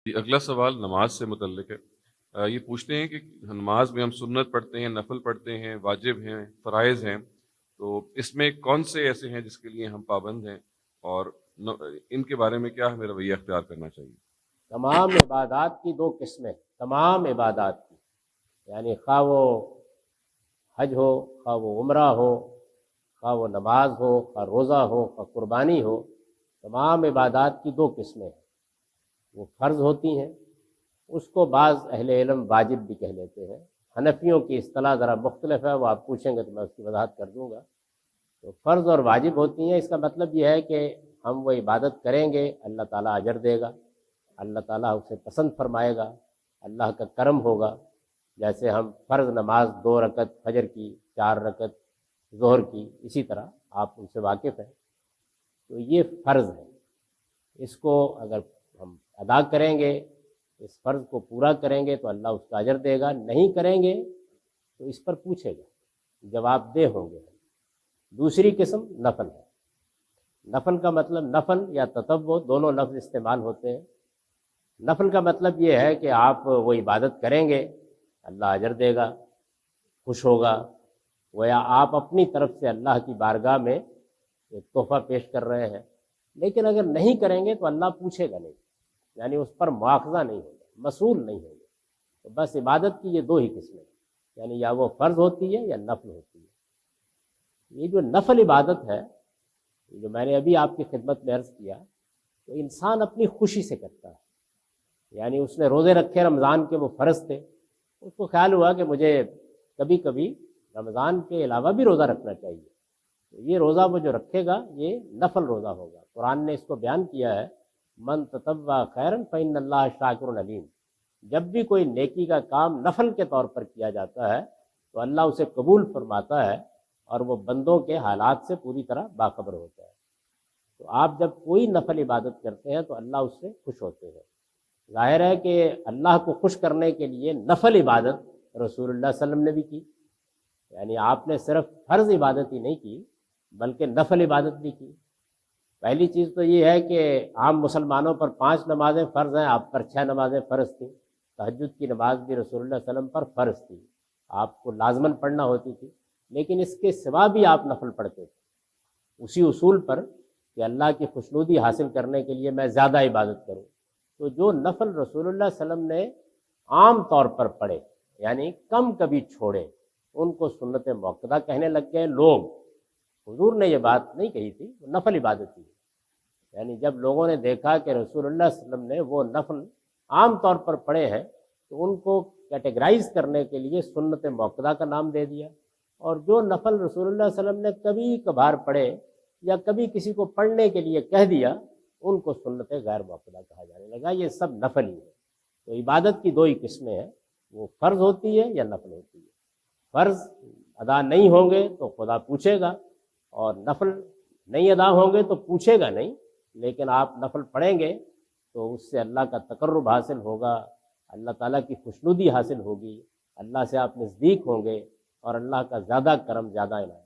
اگلا سوال نماز سے متعلق ہے۔ یہ پوچھتے ہیں کہ نماز میں ہم سنت پڑھتے ہیں، نفل پڑھتے ہیں، واجب ہیں، فرائض ہیں، تو اس میں کون سے ایسے ہیں جس کے لیے ہم پابند ہیں، اور ان کے بارے میں کیا ہمیں رویہ اختیار کرنا چاہیے؟ تمام عبادات کی دو قسمیں، تمام عبادات کی، یعنی خواہ وہ حج ہو، خواہ وہ عمرہ ہو، خواہ وہ نماز ہو، خواہ روزہ ہو، خواہ قربانی ہو، تمام عبادات کی دو قسمیں ہیں۔ وہ فرض ہوتی ہیں، اس کو بعض اہل علم واجب بھی کہہ لیتے ہیں۔ حنفیوں کی اصطلاح ذرا مختلف ہے، وہ آپ پوچھیں گے تو میں اس کی وضاحت کر دوں گا۔ تو فرض اور واجب ہوتی ہیں، اس کا مطلب یہ ہے کہ ہم وہ عبادت کریں گے، اللہ تعالیٰ اجر دے گا، اللہ تعالیٰ اسے پسند فرمائے گا، اللہ کا کرم ہوگا۔ جیسے ہم فرض نماز 2 رکعت فجر کی، 4 رکعت ظہر کی، اسی طرح آپ ان سے واقف ہیں، تو یہ فرض ہے۔ اس کو اگر ہم ادا کریں گے، اس فرض کو پورا کریں گے تو اللہ اس کا اجر دے گا، نہیں کریں گے تو اس پر پوچھے گا، جواب دہ ہوں گے۔ دوسری قسم نفل ہے۔ نفل کا مطلب، نفل یا تطوع دونوں لفظ استعمال ہوتے ہیں۔ نفل کا مطلب یہ ہے کہ آپ وہ عبادت کریں گے، اللہ اجر دے گا، خوش ہوگا، گویا آپ اپنی طرف سے اللہ کی بارگاہ میں ایک تحفہ پیش کر رہے ہیں۔ لیکن اگر نہیں کریں گے تو اللہ پوچھے گا نہیں، یعنی اس پر مواخذہ نہیں ہوگا، مسئول نہیں ہوگا۔ تو بس عبادت کی یہ دو ہی قسمیں، یعنی یا وہ فرض ہوتی ہے یا نفل ہوتی ہے۔ یہ جو نفل عبادت ہے، جو میں نے ابھی آپ کی خدمت میں عرض کیا، تو انسان اپنی خوشی سے کرتا ہے۔ یعنی اس نے روزے رکھے رمضان کے، وہ فرض تھے، اس کو خیال ہوا کہ مجھے کبھی کبھی رمضان کے علاوہ بھی روزہ رکھنا چاہیے، تو یہ روزہ وہ جو رکھے گا یہ نفل روزہ ہوگا۔ قرآن نے اس کو بیان کیا ہے، من تطوع خیرا فإن اللہ شاکر علیم۔ جب بھی کوئی نیکی کا کام نفل کے طور پر کیا جاتا ہے تو اللہ اسے قبول فرماتا ہے، اور وہ بندوں کے حالات سے پوری طرح باخبر ہوتا ہے۔ تو آپ جب کوئی نفل عبادت کرتے ہیں تو اللہ اس سے خوش ہوتے ہیں۔ ظاہر ہے کہ اللہ کو خوش کرنے کے لیے نفل عبادت رسول اللہ صلی اللہ علیہ وسلم نے بھی کی، یعنی آپ نے صرف فرض عبادت ہی نہیں کی بلکہ نفل عبادت بھی کی۔ پہلی چیز تو یہ ہے کہ عام مسلمانوں پر 5 نمازیں فرض ہیں، آپ پر 6 نمازیں فرض تھیں۔ تہجد کی نماز بھی رسول اللہ صلی اللہ علیہ وسلم پر فرض تھی، آپ کو لازماً پڑھنا ہوتی تھی، لیکن اس کے سوا بھی آپ نفل پڑھتے تھے، اسی اصول پر کہ اللہ کی خوشنودی حاصل کرنے کے لیے میں زیادہ عبادت کروں۔ تو جو نفل رسول اللہ صلی اللہ علیہ وسلم نے عام طور پر پڑھے، یعنی کم کبھی چھوڑے، ان کو سنت موقدہ کہنے لگ گئے لوگ۔ حضور نے یہ بات نہیں کہی تھی، وہ نفل عبادت تھی۔ یعنی جب لوگوں نے دیکھا کہ رسول اللہ صلی اللہ علیہ وسلم نے وہ نفل عام طور پر پڑھے ہیں تو ان کو کیٹیگرائز کرنے کے لیے سنت موقدہ کا نام دے دیا، اور جو نفل رسول اللہ صلی اللہ علیہ وسلم نے کبھی کبھار پڑھے یا کبھی کسی کو پڑھنے کے لیے کہہ دیا، ان کو سنت غیر موقدہ کہا جانے لگا۔ یہ سب نفل ہی ہے۔ تو عبادت کی 2 ہی قسمیں ہیں، وہ فرض ہوتی ہے یا نفل ہوتی ہے۔ فرض ادا نہیں ہوں گے تو خدا پوچھے گا، اور نفل نہیں ادا ہوں گے تو پوچھے گا نہیں، لیکن آپ نفل پڑھیں گے تو اس سے اللہ کا تقرب حاصل ہوگا، اللہ تعالیٰ کی خوشنودی حاصل ہوگی، اللہ سے آپ نزدیک ہوں گے، اور اللہ کا زیادہ کرم، زیادہ عنایت۔